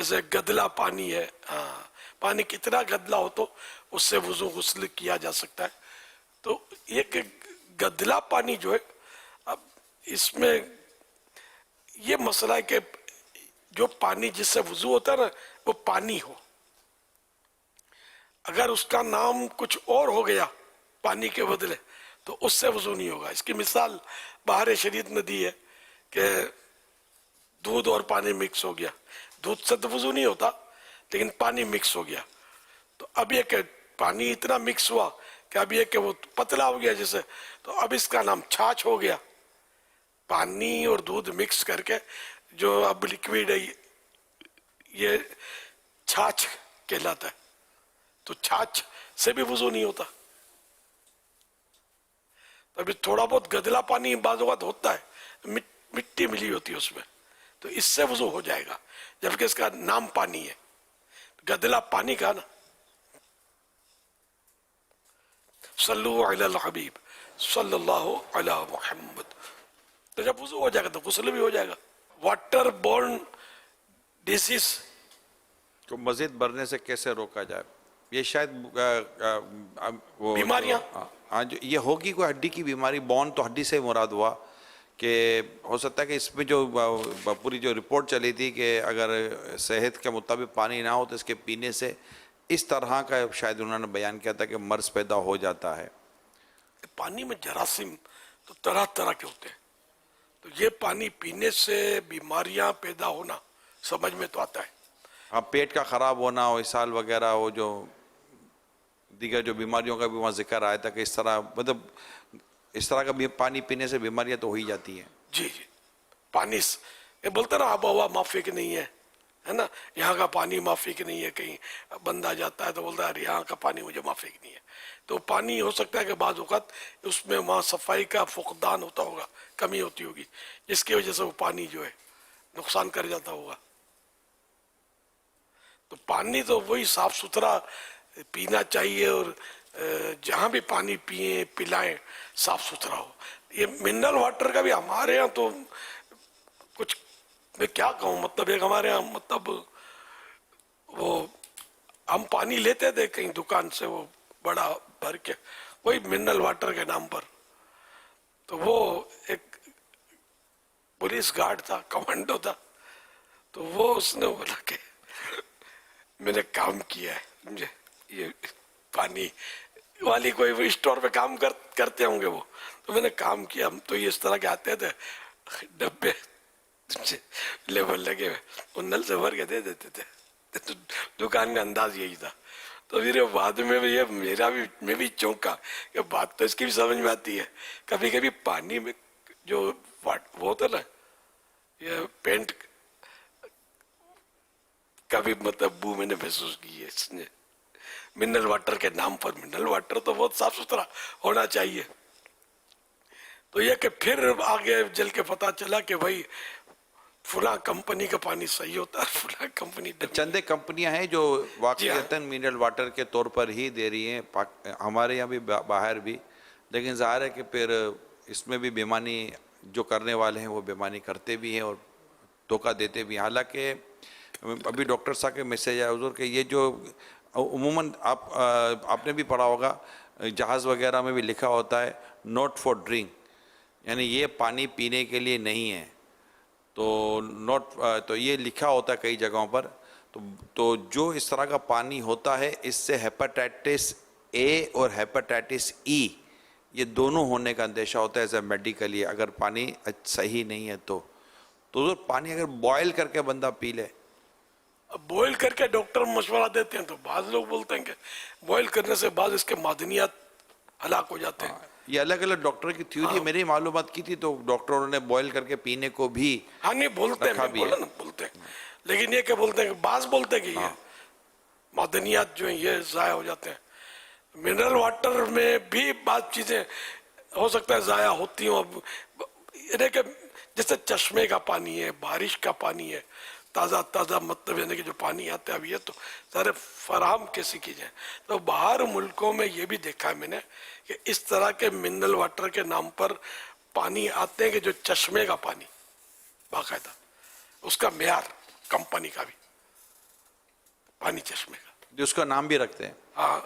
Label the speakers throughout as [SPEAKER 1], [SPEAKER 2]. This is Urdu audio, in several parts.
[SPEAKER 1] جیسے گدلا پانی ہے، ہاں پانی کتنا گدلا ہو تو اس سے وضو غسل کیا جا سکتا ہے. تو یہ کہ گدلا پانی جو ہے، اب اس میں یہ مسئلہ ہے کہ جو پانی جس سے وضو ہوتا ہے نا وہ پانی ہو، اگر اس کا نام کچھ اور ہو گیا پانی کے بدلے تو اس سے وضو نہیں ہوگا. اس کی مثال بحر شریعت نے دی ہے کہ دودھ اور پانی مکس ہو گیا، دودھ سے تو وضو نہیں ہوتا لیکن پانی مکس ہو گیا. تو اب یہ کہ پانی اتنا مکس ہوا کہ اب یہ کہ وہ پتلا ہو گیا جیسے، تو اب اس کا نام چھاچھ ہو گیا. پانی اور دودھ مکس کر کے جو اب لکویڈ ہے یہ چھاچھ کہلاتا ہے. تو چھاچھ سے بھی وضو نہیں ہوتا. تو ابھی تھوڑا بہت گدلا پانی بعض اوقات ہوتا ہے، مٹی ملی ہوتی ہے اس میں، تو اس سے وضو ہو جائے گا جبکہ اس کا نام پانی ہے. گدلا پانی کا نا. صلو علی الحبیب صلی اللہ علی محمد. تو جب وضو ہو جائے گا تو غسل بھی ہو جائے گا. واٹر بورن ڈیزیز
[SPEAKER 2] کو مزید بڑھنے سے کیسے روکا جائے؟ یہ شاید وہ
[SPEAKER 1] بیماریاں،
[SPEAKER 2] ہاں جو یہ ہوگی کوئی ہڈی کی بیماری، بون تو ہڈی سے مراد ہوا کہ ہو سکتا ہے کہ اس میں جو پوری جو رپورٹ چلی تھی کہ اگر صحت کے مطابق پانی نہ ہو تو اس کے پینے سے اس طرح کا شاید انہوں نے بیان کیا تھا کہ مرض پیدا ہو جاتا ہے.
[SPEAKER 1] پانی میں جراثیم تو طرح طرح کے ہوتے ہیں، تو یہ پانی پینے سے بیماریاں پیدا ہونا سمجھ میں تو آتا ہے.
[SPEAKER 2] ہاں پیٹ کا خراب ہونا ہو، اسہال وغیرہ ہو، جو دیگر جو بیماریوں کا بھی وہاں ذکر آیا تھا کہ اس طرح مطلب اس طرح کا پانی پینے سے بیماریاں تو ہو ہی جاتی ہیں.
[SPEAKER 1] جی جی پانی یہ بولتا نا آب و ہوا مافک نہیں ہے نا، یہاں کا پانی مافک نہیں ہے. کہیں بندہ جاتا ہے تو بولتا ہے یہاں کا پانی مجھے مافک نہیں ہے. تو پانی ہو سکتا ہے کہ بعض اوقات اس میں وہاں صفائی کا فقدان ہوتا ہوگا، کمی ہوتی ہوگی، جس کی وجہ سے وہ پانی جو ہے نقصان کر جاتا ہوگا. تو پانی تو وہی صاف ستھرا پینا چاہیے، اور جہاں بھی پانی پیئیں پلائیں صاف ستھرا ہو. یہ منرل واٹر کا بھی ہمارے ہاں تو کچھ میں کیا کہوں، مطلب ایک ہمارے ہاں مطلب وہ ہم پانی لیتے تھے کہیں دکان سے وہ بڑا بھر کے وہی منرل واٹر کے نام پر. تو وہ ایک پولیس گارڈ تھا، کمانڈو تھا، تو وہ اس نے بولا کہ میں نے کام کیا ہے، سمجھے یہ پانی والی کوئی اسٹور پہ کام کرتے ہوں گے وہ، تو میں نے کام کیا. ہم تو یہ اس طرح کے آتے تھے ڈبے لیبل لگے ہوئے، وہ نل سے بھر کے دے دیتے تھے. دکان کا انداز یہی تھا. تو پھر بعد میں یہ میں بھی چونکا کہ بات تو اس کی بھی سمجھ میں آتی ہے. کبھی کبھی پانی میں جو وہ ہوتا نا یہ پینٹ کا بھی مطلب بو میں نے محسوس کی ہے. اس نے منرل واٹر کے نام پر، منرل واٹر تو بہت صاف ستھرا ہونا چاہیے. تو یہ کہ پھر آگے جل کے پتا چلا کہ بھائی فلاں کمپنی کا پانی صحیح ہوتا ہے، فلاں کمپنی
[SPEAKER 2] چند کمپنیاں ہیں جو واقعتاً منرل واٹر کے طور پر ہی دے رہی ہیں، ہمارے یہاں بھی باہر بھی. لیکن ظاہر ہے کہ پھر اس میں بھی بےمانی جو کرنے والے ہیں وہ بےمانی کرتے بھی ہیں اور دھوکہ دیتے بھی ہیں. حالانکہ ابھی ڈاکٹر صاحب کے میسیج آیا حضور کہ یہ جو عموماً آپ نے بھی پڑھا ہوگا جہاز وغیرہ میں بھی لکھا ہوتا ہے نوٹ فار ڈرنک، یعنی یہ پانی پینے کے لیے نہیں ہے. تو یہ لکھا ہوتا ہے کئی جگہوں پر. تو جو اس طرح کا پانی ہوتا ہے اس سے ہیپاٹائٹس اے اور ہیپاٹائٹس ای یہ دونوں ہونے کا اندیشہ ہوتا ہے ایز اے میڈیکلی، اگر پانی صحیح نہیں ہے تو پانی اگر بوائل کر کے بندہ پی لے.
[SPEAKER 1] بوائل کر کے ڈاکٹر مشورہ دیتے ہیں، تو بعض لوگ بولتے ہیں کہ بوائل کرنے سے بعض اس کے معدنیات ہلاک ہو جاتے ہیں.
[SPEAKER 2] یہ الگ الگ ڈاکٹر کی تھیوری ہے. میری معلومات کی تھی تو ڈاکٹروں نے بوائل کر کے پینے کو بھی
[SPEAKER 1] ہاں نہیں بولتے ہیں، میں بولا نا بولتے ہیں، لیکن یہ کہ بولتے ہیں کہ بعض بولتے ہیں کہ یہ معدنیات جو ہیں یہ ضائع ہو جاتے ہیں. منرل واٹر میں بھی بعض چیزیں ہو سکتا ہے ضائع ہوتی ہوں. یعنی کہ جیسے چشمے کا پانی ہے، بارش کا پانی ہے، تازہ مطلب یعنی کہ جو پانی آتا ہے اب یہ تو سارے فراہم کیسی کی جائیں. تو باہر ملکوں میں یہ بھی دیکھا ہے میں نے کہ اس طرح کے منرل واٹر کے نام پر پانی آتے ہیں کہ جو چشمے کا پانی باقاعدہ اس کا معیار کمپنی کا بھی
[SPEAKER 2] جس کا نام بھی رکھتے ہیں.
[SPEAKER 1] ہاں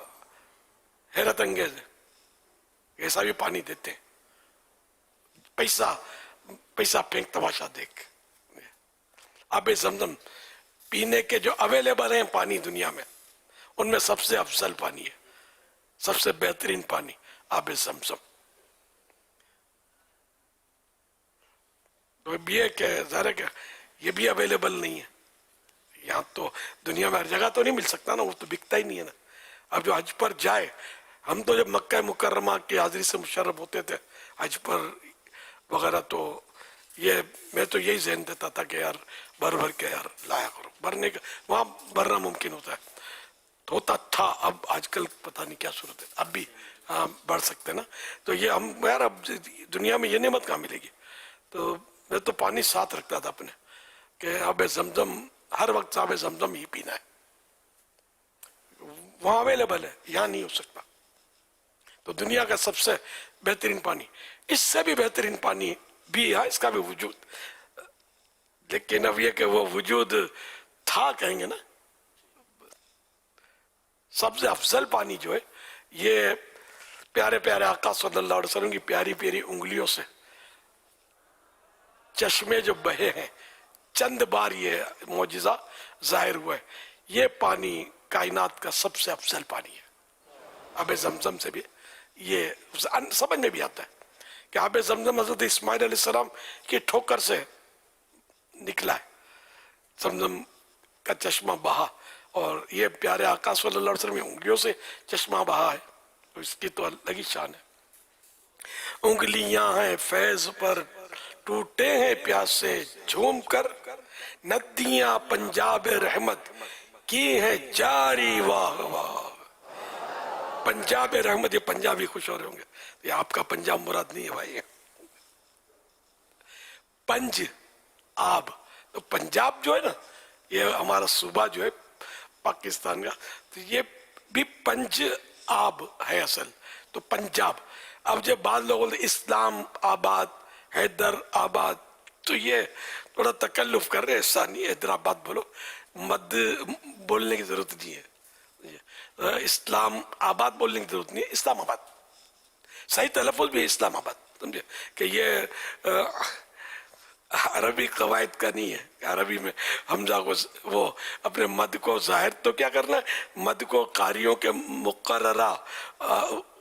[SPEAKER 1] حیرت انگیز ہے، ایسا بھی پانی دیتے ہیں، پیسہ پھینک تماشا دیکھ. آب زمزم پینے کے جو اویلیبل ہیں پانی دنیا میں، ان میں سب سے افضل پانی ہے، سب سے بہترین پانی آب زمزم. تو یہ کہ ظاہر ہے کہ یہ بھی اویلیبل نہیں ہے یہاں، تو دنیا میں ہر جگہ تو نہیں مل سکتا نا، وہ تو بکتا ہی نہیں ہے نا. اب جو حج پر جائے، ہم تو جب مکہ مکرمہ کی حاضری سے مشرف ہوتے تھے حج پر وغیرہ، تو یہ میں تو یہی ذہن دیتا تھا کہ یار بھر کے یار لایا کرو، بھرنے کا وہاں بھرنا ممکن ہوتا ہے، تو ہوتا تھا. اب آج کل پتہ نہیں کیا صورت ہے، اب بھی ہاں بڑھ سکتے نا. تو یہ ہم یار اب دنیا میں یہ نعمت کہاں ملے گی. تو میں تو پانی ساتھ رکھتا تھا اپنے کہ آب زمزم ہر وقت آب زمزم ہی پینا ہے، وہاں اویلیبل ہے، یہاں نہیں ہو سکتا. تو دنیا کا سب سے بہترین پانی، اس سے بھی بہترین پانی بھی ہے، اس کا بھی وجود، لیکن اب یہ کہ وہ وجود تھا کہیں گے نا. سب سے افضل پانی جو ہے یہ پیارے پیارے آقا صلی اللہ علیہ وسلم کی پیاری پیاری انگلیوں سے چشمے جو بہے ہیں، چند بار یہ معجزہ ظاہر ہوا ہے. یہ پانی کائنات کا سب سے افضل پانی ہے. آب زمزم سے بھی یہ سمجھ میں بھی آتا ہے کہ آب زمزم حضرت اسماعیل علیہ السلام کی ٹھوکر سے نکلا ہے، زمزم کا چشمہ بہا، اور یہ پیارے آقا صلی اللہ علیہ وسلم کی انگلیوں سے چشمہ بہا ہے، تو اس کی تو الگ ہی شان ہے. انگلیاں ہیں فیض پر ٹوٹے ہیں پیاس سے جھوم کر، ندیاں پنجاب رحمت کی ہیں جاری واہ واہ. پنجاب رحمت، یہ پنجابی خوش ہو رہے ہوں گے، یہ آپ کا پنجاب مراد نہیں ہے بھائی، پنج آب. تو پنجاب جو ہے نا، یہ ہمارا صوبہ جو ہے پاکستان کا، تو یہ بھی پنج آب ہے اصل، تو پنجاب. اب جب بعض لوگوں نے اسلام آباد، حیدر آباد، تو یہ تھوڑا تکلف کر رہے، ایسا نہیں ہے، حیدر آباد بولو، مد بولنے کی ضرورت نہیں ہے، اسلام آباد بولنے کی ضرورت نہیں ہے، اسلام آباد صحیح تلفظ بھی ہے، اسلام آباد. سمجھے کہ یہ عربی قواعد کا نہیں ہے کہ عربی میں حمزہ کو وہ اپنے مد کو ظاہر تو کیا کرنا ہے، مد کو قاریوں کے مقررہ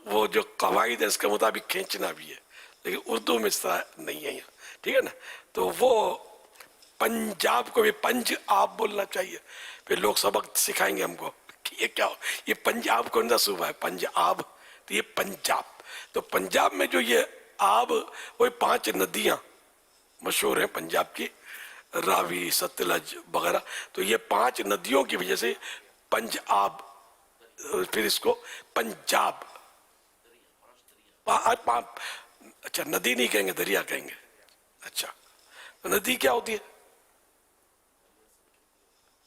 [SPEAKER 1] وہ جو قواعد ہے اس کے مطابق کھینچنا بھی ہے، لیکن اردو میں اس طرح نہیں ہے یہاں، ٹھیک ہے نا. تو وہ پنجاب کو بھی پنج آب بولنا چاہیے. پھر لوگ سبق سکھائیں گے ہم کو کہ یہ کیا ہو، یہ پنجاب کون سا صوبہ ہے، پنج آب، تو یہ پنجاب. تو پنجاب میں جو یہ آب، وہ 5 ندیاں مشہور ہیں پنجاب کی، راوی، ستلج وغیرہ، تو یہ 5 ندیوں کی وجہ سے پنج آب، پھر اس کو پنجاب. اچھا ندی نہیں کہیں گے، دریا کہیں گے. اچھا تو ندی کیا ہوتی ہے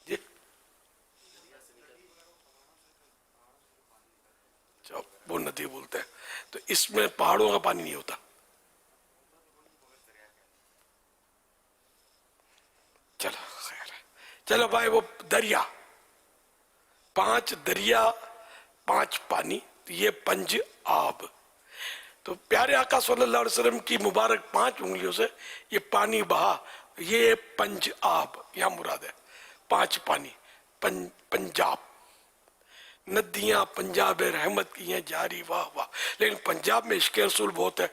[SPEAKER 1] جی؟ اچھا وہ ندی بولتے ہیں، تو اس میں پہاڑوں کا پانی نہیں ہوتا. چلو خیر ہے، چلو بھائی وہ دریا، 5 دریا، 5 پانی، یہ پنج آب. تو پیارے آقا صلی اللہ علیہ وسلم کی مبارک 5 انگلیوں سے یہ پانی بہا، یہ پنج آب یہاں مراد ہے، 5 پانی، پنجاب. ندیاں پنجاب رحمت کی ہیں جاری واہ واہ. لیکن پنجاب میں عشق رسول بہت ہے،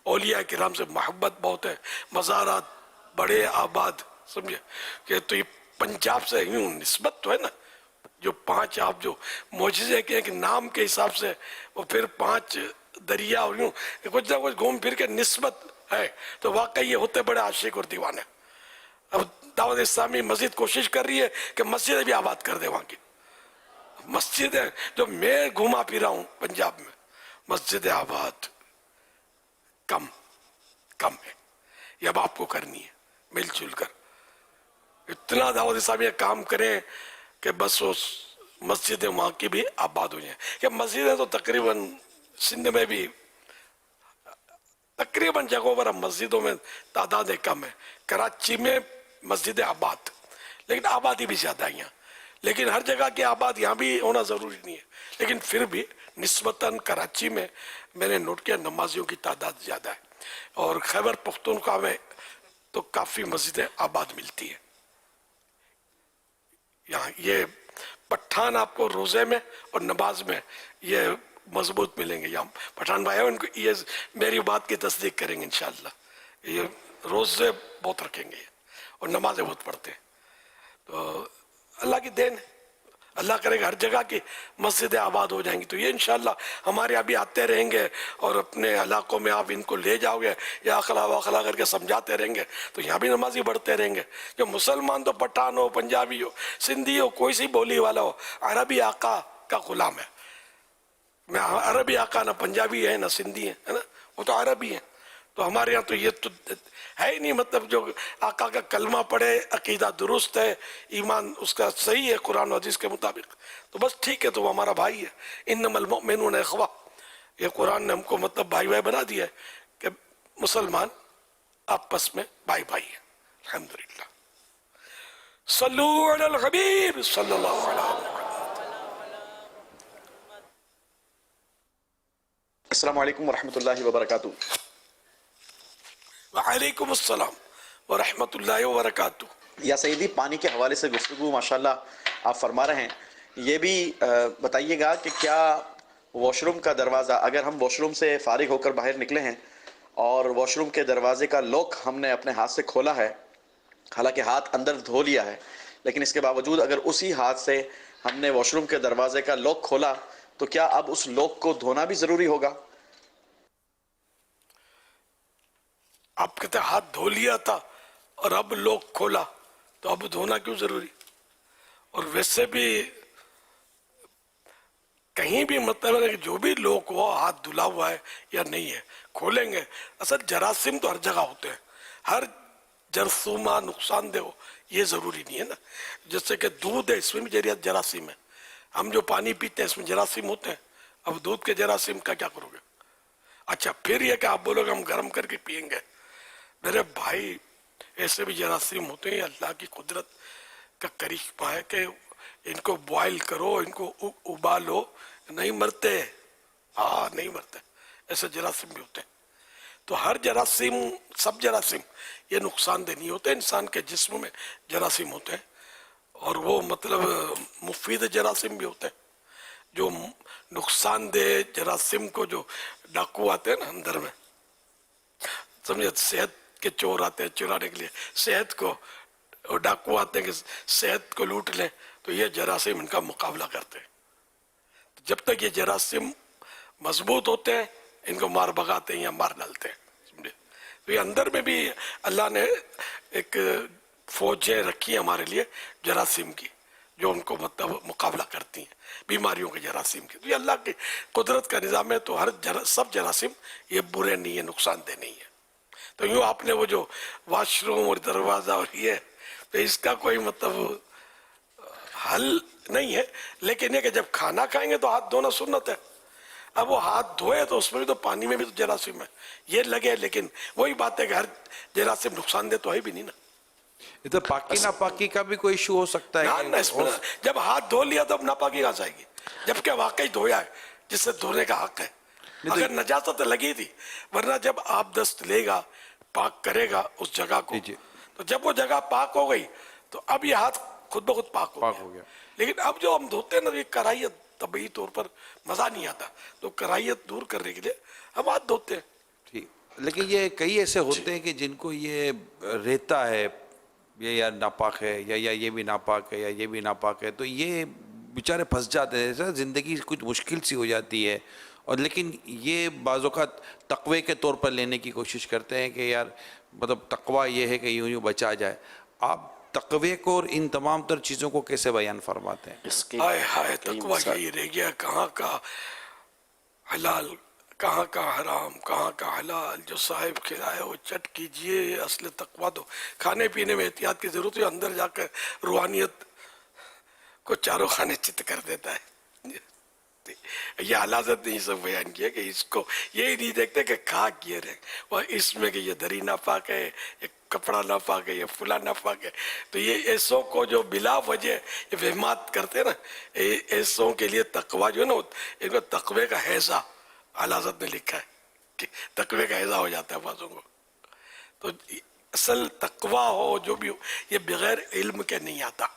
[SPEAKER 1] اولیاء کرام سے محبت بہت ہے، مزارات بڑے آباد، سمجھے کہ تو یہ پنجاب سے یوں نسبت تو ہے نا. جو 5 آپ جو معجزے کے کہ نام کے حساب سے، وہ پھر 5 دریا اور یوں کچھ نہ کچھ گھوم پھر کے نسبت ہے، تو واقعی یہ ہوتے بڑے عاشق اور دیوانے. اب دعوت اسلامی مزید کوشش کر رہی ہے کہ مسجدیں بھی آباد کر دے وہاں کی. مسجدیں جو میں گھوما پھرا ہوں پنجاب میں، مسجد آباد کم ہے، یہ اب آپ کو کرنی ہے مل جل کر. اتنا دعوت اسلامی کام کریں کہ بس اس مسجدیں وہاں کی بھی آباد ہو جائیں. کہ مسجدیں تو تقریباً سندھ میں بھی تقریباً جگہوں پر مسجدوں میں تعداد کم ہے. کراچی میں مسجد آباد، لیکن آبادی بھی زیادہ ہے یہاں. لیکن ہر جگہ کے آباد یہاں بھی ہونا ضروری نہیں ہے، لیکن پھر بھی نسبتاً کراچی میں میں نے نوٹ کیا نمازیوں کی تعداد زیادہ ہے، اور خیبر پختونخوا میں تو کافی مسجدیں آباد ملتی ہیں. یہاں یہ پٹھان آپ کو روزے میں اور نماز میں یہ مضبوط ملیں گے. یہاں پٹھان بھائی ان کو یہ میری بات کی تصدیق کریں گے انشاءاللہ. یہ روزے بہت رکھیں گے اور نمازیں بہت پڑھتے ہیں. تو اللہ کی دین ہے، اللہ کرے گا ہر جگہ کی مسجدیں آباد ہو جائیں گی. تو یہ انشاءاللہ ہمارے ابھی آتے رہیں گے اور اپنے علاقوں میں آپ ان کو لے جاؤ گے یا اخلا واخلا کر کے سمجھاتے رہیں گے تو یہاں بھی نمازی بڑھتے رہیں گے. جو مسلمان تو پٹھان ہو، پنجابی ہو، سندھی ہو، کوئی سی بولی والا ہو، عربی آقا کا غلام ہے. میں عربی آقا نہ پنجابی ہے نہ سندھی ہے نا، وہ تو عربی ہیں. تو ہمارے یہاں تو یہ تو ہے ہی نہیں، مطلب جو آقا کا کلمہ پڑھے، عقیدہ درست ہے، ایمان اس کا صحیح ہے قرآن و حدیث کے مطابق، تو بس ٹھیک ہے، تو وہ ہمارا بھائی ہے. انما المؤمنون اخوہ، یہ قرآن نے ہم کو مطلب بھائی بھائی بنا دیا ہے کہ مسلمان آپس میں بھائی بھائی ہیں. الحمدللہ. صلو علی الحبیب صلی اللہ علیہ وسلم.
[SPEAKER 3] السلام علیکم ورحمۃ اللہ وبرکاتہ.
[SPEAKER 1] وعلیکم السلام ورحمۃ اللہ وبرکاتہ.
[SPEAKER 3] یا سیدی، پانی کے حوالے سے گفتگو ماشاءاللہ آپ فرما رہے ہیں. یہ بھی بتائیے گا کہ کیا واش روم کا دروازہ، اگر ہم واش روم سے فارغ ہو کر باہر نکلے ہیں اور واش روم کے دروازے کا لاک ہم نے اپنے ہاتھ سے کھولا ہے، حالانکہ ہاتھ اندر دھو لیا ہے، لیکن اس کے باوجود اگر اسی ہاتھ سے ہم نے واش روم کے دروازے کا لاک کھولا تو کیا اب اس لاک کو دھونا بھی ضروری ہوگا؟
[SPEAKER 1] آپ کہتے ہیں ہاتھ دھو لیا تھا اور اب لوگ کھولا تو اب دھونا کیوں ضروری؟ اور ویسے بھی کہیں بھی مطلب ہے کہ جو بھی لوگ ہو ہاتھ دھلا ہوا ہے یا نہیں ہے کھولیں گے. اصل جراثیم تو ہر جگہ ہوتے ہیں، ہر جرثومہ نقصان دہ ہو یہ ضروری نہیں ہے نا. جیسے کہ دودھ ہے، اس میں بھی جراثیم ہے. ہم جو پانی پیتے ہیں اس میں جراثیم ہوتے ہیں. اب دودھ کے جراثیم کا کیا کرو گے؟ اچھا پھر یہ کہ آپ بولو گے ہم گرم کر کے پئیں گے. میرے بھائی ایسے بھی جراثیم ہوتے ہیں، اللہ کی قدرت کا کرشمہ ہے کہ ان کو بوائل کرو، ان کو ابالو، نہیں مرتے. نہیں مرتے. ایسے جراثیم بھی ہوتے ہیں. تو ہر جراثیم، سب جراثیم یہ نقصان دہ نہیں ہوتے. انسان کے جسم میں جراثیم ہوتے ہیں اور وہ مطلب مفید جراثیم بھی ہوتے ہیں. جو نقصان دہ جراثیم کو جو ڈاکو آتے ہیں نا اندر میں، سمجھے، صحت کے چور آتے ہیں چرانے کے لیے صحت کو، اور ڈاکو آتے ہیں کہ صحت کو لوٹ لیں، تو یہ جراثیم ان کا مقابلہ کرتے ہیں. جب تک یہ جراثیم مضبوط ہوتے ہیں ان کو مار بھگاتے ہیں یا مار ڈالتے ہیں. سمجھے، تو یہ اندر میں بھی اللہ نے ایک فوجیں رکھی ہیں ہمارے لیے جراثیم کی، جو ان کو مطلب مقابلہ کرتی ہیں بیماریوں کے جراثیم کی. تو یہ اللہ کی قدرت کا نظام ہے. تو سب جراثیم یہ برے نہیں ہیں، نقصان دہ نہیں ہے. تو یوں آپ نے وہ جو واش روم اور دروازہ اور یہ، تو اس کا کوئی مطلب حل نہیں ہے. لیکن یہ کہ جب کھانا کھائیں گے تو ہاتھ دھونا سنت ہے. اب وہ ہاتھ دھوئے تو اس میں بھی تو پانی میں بھی تو جراثیم ہے، یہ لگے. لیکن وہی بات ہے کہ ہر جراثیم نقصان دہ تو ہے بھی نہیں نا.
[SPEAKER 2] ادھر پاکی ناپاکی کا بھی کوئی ایشو ہو سکتا ہے
[SPEAKER 1] نہ اس میں جب ہاتھ دھو لیا تو اب ناپاکی آ جائے گی، جبکہ واقعی دھویا ہے جس سے دھونے کا حق ہے. اگر نجاست لگی تھی، ورنہ جب آپ دست لے گا پاک کرے گا اس جگہ کو، تو جب وہ جگہ پاک ہو گئی تو اب یہ ہاتھ خود بخود پاک ہو گیا. لیکن اب جو ہم دھوتے ہیں نا، یہ کراہیت طبعی طور پر مزہ نہیں آتا، تو کراہیت دور کرنے کے لیے ہم ہاتھ دھوتے ہیں.
[SPEAKER 2] ٹھیک. لیکن یہ کئی ایسے ہوتے ہیں کہ جن کو یہ رہتا ہے یہ یا ناپاک ہے یا یہ بھی ناپاک ہے یا یہ بھی ناپاک ہے، تو یہ بیچارے پھنس جاتے ہیں، زندگی کچھ مشکل سی ہو جاتی ہے. اور لیکن یہ بعض اوقات تقوی کے طور پر لینے کی کوشش کرتے ہیں کہ یار مطلب تقوی یہ ہے کہ یوں یوں بچا جائے. آپ تقوی کو اور ان تمام تر چیزوں کو کیسے بیان فرماتے ہیں؟
[SPEAKER 1] ہائے تقوی یہی رہ گیا، کہاں کا حلال کہاں کا حرام کہاں کا حلال. جو صاحب کھلائے وہ چٹ کیجئے. اصل تقوی تو کھانے پینے میں احتیاط کی ضرورت ہے، اندر جا کر روحانیت کو چاروں خانے چت کر دیتا ہے. یہ حضرت نے یہ سب بیان کیا کہ اس کو یہی نہیں دیکھتے کہ کھا کیے رہے وہ اس میں کہ یہ دری ناپاک ہے، یہ کپڑا ناپاک ہے، یہ فلاں ناپاک ہے. تو یہ ایسوں کو جو بلا وجہ یہ وہمات کرتے ہیں نا، ایسوں کے لیے تقوی جو ہے نا، ان کو تقوی کا حیضہ حضرت نے لکھا ہے کہ تقوی کا حیضہ ہو جاتا ہے بعضوں کو. تو اصل تقوی ہو جو بھی ہو یہ بغیر علم کے نہیں آتا.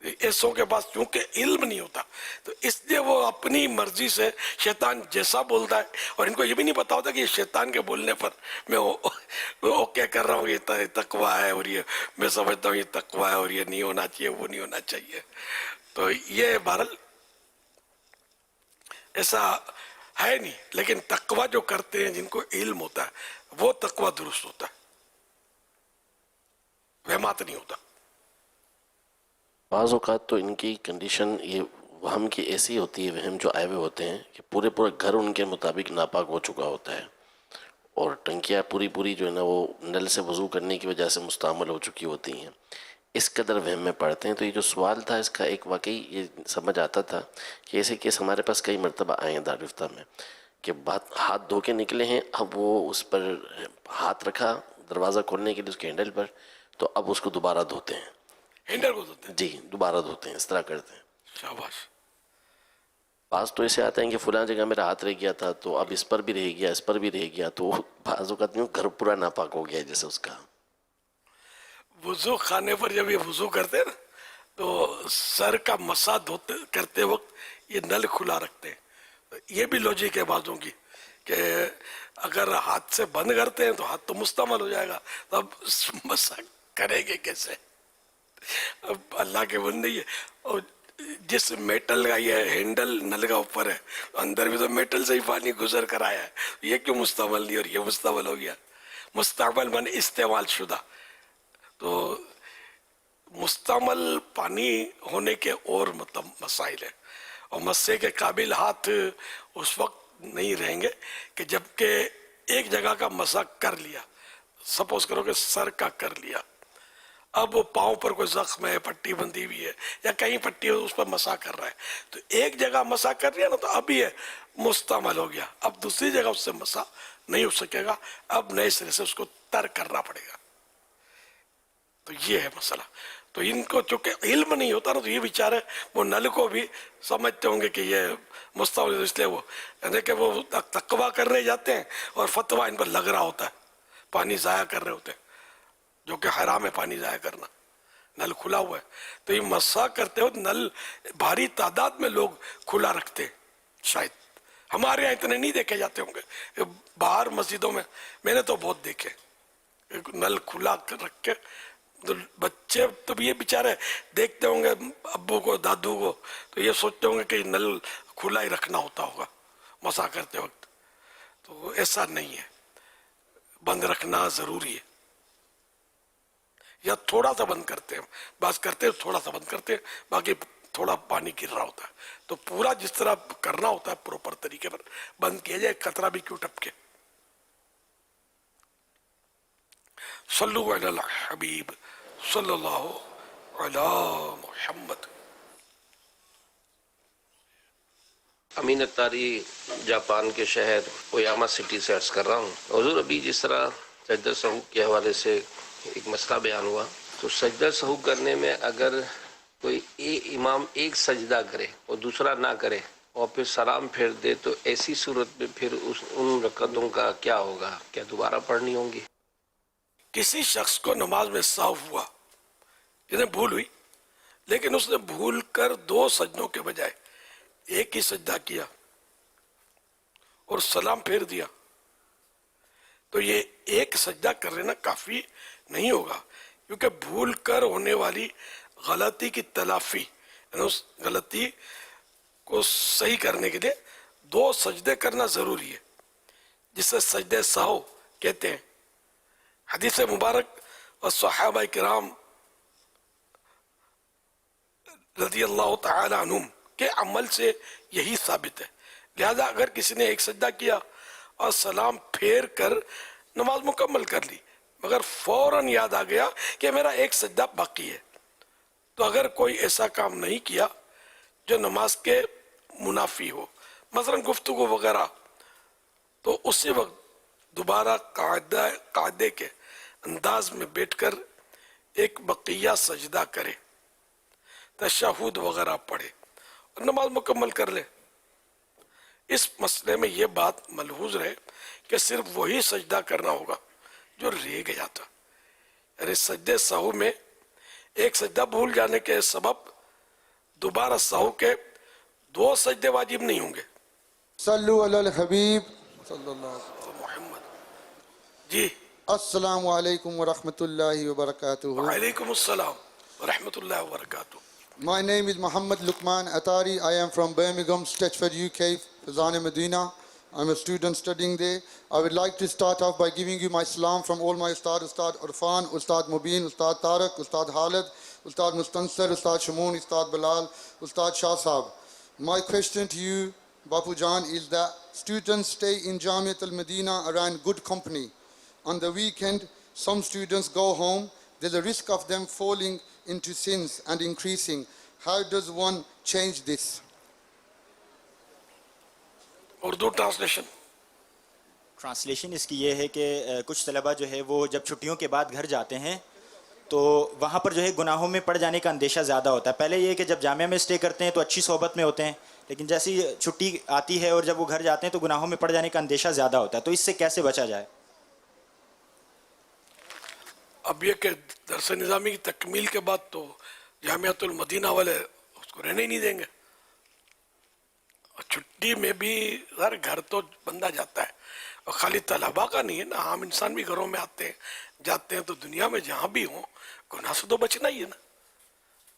[SPEAKER 1] ایسوں کے پاس چونکہ علم نہیں ہوتا تو اس لیے وہ اپنی مرضی سے شیطان جیسا بولتا ہے، اور ان کو یہ بھی نہیں پتا ہوتا کہ یہ شیطان کے بولنے پر میں اوکے کر رہا ہوں، یہ تقوی ہے اور یہ میں سمجھتا ہوں یہ تقوی ہے اور یہ نہیں ہونا چاہیے، وہ نہیں ہونا چاہیے. تو یہ بہرحال ایسا ہے نہیں. لیکن تقوی جو کرتے ہیں جن کو علم ہوتا ہے وہ تقوی درست ہوتا ہے، وہمات نہیں ہوتا.
[SPEAKER 4] بعض اوقات تو ان کی کنڈیشن یہ وہم کی ایسی ہوتی ہے، وہم جو آئے ہوئے ہوتے ہیں کہ پورے گھر ان کے مطابق ناپاک ہو چکا ہوتا ہے، اور ٹنکیاں پوری جو ہے نا وہ نل سے وضو کرنے کی وجہ سے مستعمل ہو چکی ہوتی ہیں. اس قدر وہم میں پڑھتے ہیں. تو یہ جو سوال تھا اس کا ایک واقعی یہ سمجھ آتا تھا کہ ایسے کیس ہمارے پاس کئی مرتبہ آئے ہیں دارالفتہ میں کہ ہاتھ دھو کے نکلے ہیں، اب وہ اس پر ہاتھ رکھا دروازہ کھولنے کے لیے اس کے ہینڈل پر، تو اب اس کو دوبارہ دھوتے ہیں.
[SPEAKER 1] ہینڈل کو دھوتے ہیں.
[SPEAKER 4] جی دوبارہ دھوتے ہیں، اس طرح کرتے ہیں.
[SPEAKER 1] شاباش.
[SPEAKER 4] بعض تو ایسے آتے ہیں کہ فلاں جگہ میرا ہاتھ رہ گیا تھا تو اب اس پر بھی رہ گیا، اس پر بھی رہ گیا، تو بعض اوقات یوں گھر پورا ناپاک ہو گیا ہے جیسے اس کا.
[SPEAKER 1] وضو خانے پر جب یہ وضو کرتے ہیں نا تو سر کا مسا کرتے وقت یہ نل کھلا رکھتے ہیں. یہ بھی لوجک ہے بازوں کی کہ اگر ہاتھ سے بند کرتے ہیں تو ہاتھ تو مستعمل ہو جائے گا، تو اب مسا کریں گے کیسے؟ اب اللہ کے بندے یہ، اور جس میٹل کا یہ ہینڈل نل کا اوپر ہے اندر بھی تو میٹل سے ہی پانی گزر کر آیا ہے، یہ کیوں مستعمل نہیں اور یہ مستعمل ہو گیا؟ مستعمل من استعمال شدہ. تو مستعمل پانی ہونے کے اور مطلب مسائل ہیں، اور مسے کے قابل ہاتھ اس وقت نہیں رہیں گے کہ جب کہ ایک جگہ کا مسا کر لیا. سپوز کرو کہ سر کا کر لیا، اب پاؤں پر کوئی زخم ہے، پٹی بندھی ہوئی ہے یا کہیں پٹی اس پر مسا کر رہا ہے، تو ایک جگہ مسا کر لیا نا تو اب یہ مستعمل ہو گیا. اب دوسری جگہ اس سے مسا نہیں ہو سکے گا، اب نئے سرے سے اس کو ترک کرنا پڑے گا. تو یہ ہے مسئلہ. تو ان کو چونکہ علم نہیں ہوتا نا تو یہ بیچارے وہ نل کو بھی سمجھتے ہوں گے کہ یہ مستعمل، اس لیے وہ یعنی کہ وہ تقویٰ کرنے جاتے ہیں اور فتویٰ ان پر لگ رہا ہوتا ہے، پانی ضائع کر رہے ہوتے ہیں، جو کہ حرام ہے پانی ضائع کرنا. نل کھلا ہوا ہے تو یہ مسا کرتے ہو نل بھاری تعداد میں لوگ کھلا رکھتے ہیں. شاید ہمارے یہاں اتنے نہیں دیکھے جاتے ہوں گے، باہر مسجدوں میں میں نے تو بہت دیکھے نل کھلا رکھ کے. تو بچے تو یہ بیچارے دیکھتے ہوں گے ابو کو دادو کو، تو یہ سوچتے ہوں گے کہ نل کھلا ہی رکھنا ہوتا ہوگا مسا کرتے وقت. تو ایسا نہیں ہے، بند رکھنا ضروری ہے، یا تھوڑا سا بند کرتے ہیں، بعض کرتے ہیں تھوڑا سا بند کرتے ہیں، باقی تھوڑا پانی گر رہا ہوتا ہے تو پورا جس طرح کرنا ہوتا ہے پروپر طریقے پر بند کیا جائے، قطرہ بھی کیوں ٹپکے. صلو علی الحبیب صلی اللہ علی محمد.
[SPEAKER 5] امین اتاری جاپان کے شہر اویاما سٹی سے عرض کر رہا ہوں. حضور ابھی جس طرح سجدہ سہو کے حوالے سے ایک مسئلہ بیان ہوا، تو سجدہ سہو کرنے میں اگر کوئی امام ایک سجدہ کرے اور دوسرا نہ کرے اور پھر سلام پھیر دے تو ایسی صورت میں پھر ان رکعتوں کا کیا ہوگا؟ کیا دوبارہ پڑھنی ہوں گی؟
[SPEAKER 1] کسی شخص کو نماز میں سہو ہوا، جنہیں بھول ہوئی، لیکن اس نے بھول کر دو سجدوں کے بجائے ایک ہی سجدہ کیا اور سلام پھیر دیا، تو یہ ایک سجدہ کر لینا کافی نہیں ہوگا، کیونکہ بھول کر ہونے والی غلطی کی تلافی، یعنی اس غلطی کو صحیح کرنے کے لیے دو سجدے کرنا ضروری ہے، جسے سجدے سہو کہتے ہیں. حدیث مبارک اور صحابہ کرام رضی اللہ تعالی عنہم کے عمل سے یہی ثابت ہے. لہذا اگر کسی نے ایک سجدہ کیا اور سلام پھیر کر نماز مکمل کر لی مگر فوراً یاد آ گیا کہ میرا ایک سجدہ باقی ہے، تو اگر کوئی ایسا کام نہیں کیا جو نماز کے منافی ہو، مثلا گفتگو وغیرہ، تو اسی وقت دوبارہ قاعدے کے انداز میں بیٹھ کر ایک بقیہ سجدہ کرے، تشہد وغیرہ پڑھے اور نماز مکمل کر لے۔ اس مسئلے میں یہ بات ملحوظ رہے کہ صرف وہی سجدہ کرنا ہوگا جو رہ گیا تھا، یعنی سجدے سہو میں ایک سجدہ بھول جانے کے سبب دوبارہ سہو کے 2 سجدے واجب نہیں ہوں گے۔
[SPEAKER 6] صلو علی الحبیب صلی اللہ علیہ وسلم۔
[SPEAKER 1] محمد جی
[SPEAKER 6] السلام علیکم ورحمۃ اللہ وبرکاتہ۔
[SPEAKER 1] وعلیکم السلام ورحمۃ اللہ وبرکاتہ۔
[SPEAKER 6] My name is Muhammad Luqman Atari. I am from Birmingham, Stretchford, UK, Fazan Medina. I'm a student studying there. I would like to start off by giving you my salam from all my Ustad, Ustad Urfan, Ustad Mubin, Ustad Tariq, Ustad Khalid, Ustad Mustansir, Ustad Shamoon, Ustad Bilal, Ustad Shah Sahab. My question to you, Bapu Jan, is that students stay in Jamiat al-Medina around good company. On the weekend, some students go home. There's a risk of them falling into sins and increasing. How does one change this?
[SPEAKER 1] Urdu
[SPEAKER 7] translation اس کی یہ ہے کہ کچھ طلبہ جو ہے وہ جب چھٹیوں کے بعد گھر جاتے ہیں تو وہاں پر جو ہے گناہوں میں پڑ جانے کا اندیشہ زیادہ ہوتا ہے۔ پہلے یہ ہے کہ جب جامعہ میں اسٹے کرتے ہیں تو اچھی صحبت میں ہوتے ہیں، لیکن جیسی چھٹی آتی ہے اور جب وہ گھر جاتے ہیں تو گناہوں میں پڑ جانے کا اندیشہ زیادہ ہوتا ہے، تو اس سے کیسے بچا جائے؟
[SPEAKER 1] اب یہ کہ درس نظامی کی تکمیل کے بعد تو جامعۃ المدینہ والے اس کو رہنے ہی نہیں دیں گے، اور چھٹی میں بھی گھر تو بندہ جاتا ہے، اور خالی طلباء کا نہیں ہے نا، عام انسان بھی گھروں میں آتے ہیں جاتے ہیں، تو دنیا میں جہاں بھی ہوں گناہ سے تو بچنا ہی ہے نا۔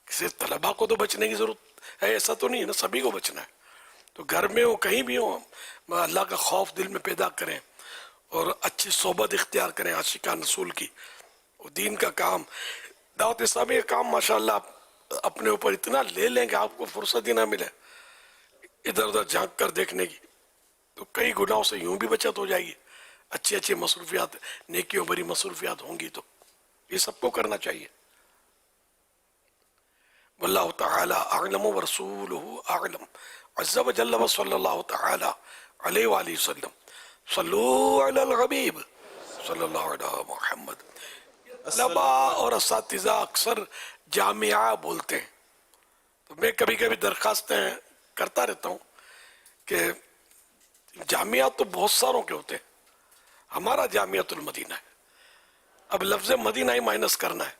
[SPEAKER 1] کسی طلباء کو تو بچنے کی ضرورت ہے ایسا تو نہیں ہے نا، سبھی کو بچنا ہے۔ تو گھر میں ہو کہیں بھی ہو اللہ کا خوف دل میں پیدا کریں اور اچھی صحبت اختیار کریں عاشقان رسول کی، دین کا کام، دعوت اسلامی کا کام ماشاءاللہ آپ اپنے اوپر اتنا لے لیں کہ آپ کو فرصت ہی نہ ملے ادھر ادھر جھانک کر دیکھنے کی، تو کئی گناہوں سے یوں بھی بچت ہو جائے گی، اچھی اچھی مصروفیات، نیکیوں بھری مصروفیات ہوں گی، تو یہ سب کو کرنا چاہیے۔ واللہ تعالی اعلم ورسولہ اعلم عز وجل وصلی اللہ تعالی علیہ وآلہ وسلم۔ صلو علی الحبیب صلی اللہ علیہ محمد۔ طلباء اور اساتذہ اکثر جامعہ بولتے ہیں، تو میں کبھی کبھی درخواستیں کرتا رہتا ہوں کہ جامعہ تو بہت ساروں کے ہوتے ہیں، ہمارا جامعۃ المدینہ ہے، اب لفظ مدینہ ہی مائنس کرنا ہے،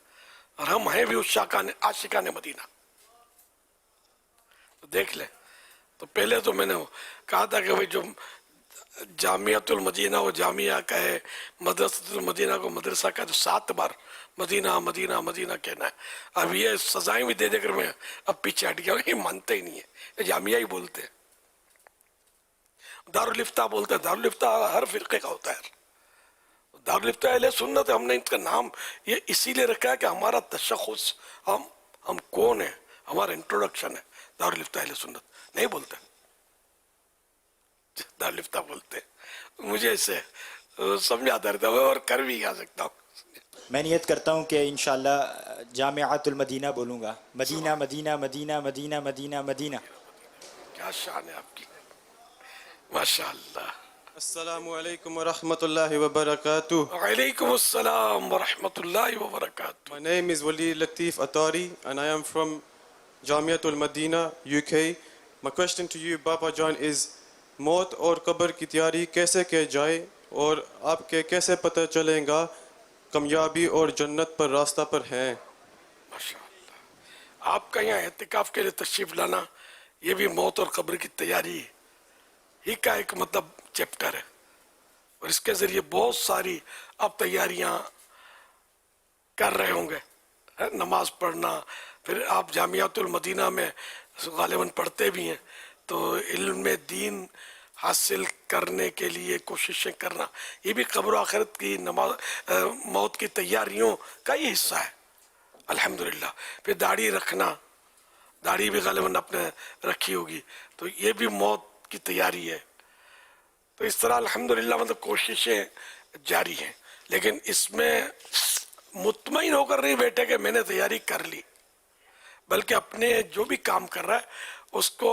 [SPEAKER 1] اور ہم ہیں بھی عاشقان مدینہ، تو دیکھ لیں۔ تو پہلے تو میں نے کہا تھا کہ جو جامعۃ المدینہ وہ جامعہ کا ہے، مدرسۃ المدینہ کو مدرسہ کا، جو 7 بار مدینہ مدینہ مدینہ کہنا ہے، اب یہ سزائیں بھی دے دے کر میں اب پیچھے ہٹ گیا، یہ مانتے ہی نہیں ہے، یہ جامعہ ہی بولتے ہیں۔ دارالفتہ بولتے ہیں، دارالفتہ ہر فرقے کا ہوتا ہے، دارالفتہ اہل سنت ہے، ہم نے اس کا نام یہ اسی لیے رکھا ہے کہ ہمارا تشخص، ہم کون ہیں، ہمارا انٹروڈکشن ہے، دارالفتہ اہل سنت نہیں بولتے، دارالفتہ بولتے ہیں۔ مجھے اس سے سمجھاتا رہتا ہوں اور کر بھی آ سکتا ہوں۔
[SPEAKER 7] میں نیت کرتا ہوں کہ انشاءاللہ جامعۃ المدینہ بولوں گا، مدینہ مدینہ مدینہ مدینہ مدینہ مدینہ۔
[SPEAKER 1] کیا شان ہے آپ کی، ماشاءاللہ۔
[SPEAKER 8] السلام علیکم ورحمۃ اللہ وبرکاتہ۔
[SPEAKER 1] وعلیکم السلام ورحمۃ اللہ وبرکاتہ۔
[SPEAKER 8] My name is Wali Latif Atari and I am from Jamiat al-Madina, UK. My question to you, Baba Jan, is موت اور قبر کی تیاری کیسے کی جائے اور آپ کے کیسے پتہ چلیں گا کامیابی اور جنت پر راستہ پر ہیں؟
[SPEAKER 1] ماشاءاللہ، آپ کا یہاں اعتکاف کے لیے تشریف لانا یہ بھی موت اور قبر کی تیاری ہی کا ایک مطلب چیپٹر ہے، اور اس کے ذریعے بہت ساری آپ تیاریاں کر رہے ہوں گے، نماز پڑھنا، پھر آپ جامعۃ المدینہ میں غالباً پڑھتے بھی ہیں، تو علم دین حاصل کرنے کے لیے کوششیں کرنا یہ بھی قبر و آخرت کی موت کی تیاریوں کا ہی حصہ ہے الحمدللہ۔ پھر داڑھی رکھنا، داڑھی بھی غالباً آپ نے رکھی ہوگی، تو یہ بھی موت کی تیاری ہے۔ تو اس طرح الحمدللہ مطلب کوششیں جاری ہیں، لیکن اس میں مطمئن ہو کر نہیں بیٹھے کہ میں نے تیاری کر لی، بلکہ اپنے جو بھی کام کر رہا ہے اس کو